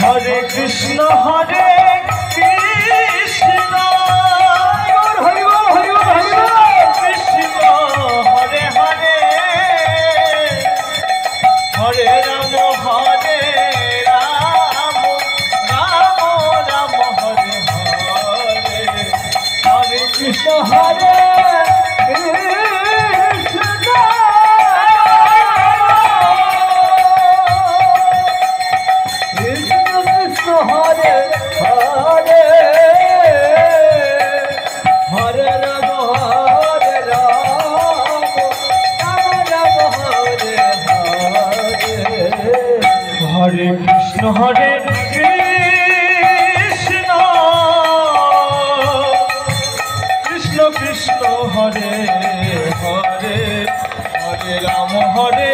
Hare Krishna Hare Krishna Hare Krishna Hare Hare Hare Ram Hare Ram Ram Ram Hare Hare Hare Krishna Hare Hare Krishna Hare Krishna Krishna Krishna Hare Hare Hare Ram Hare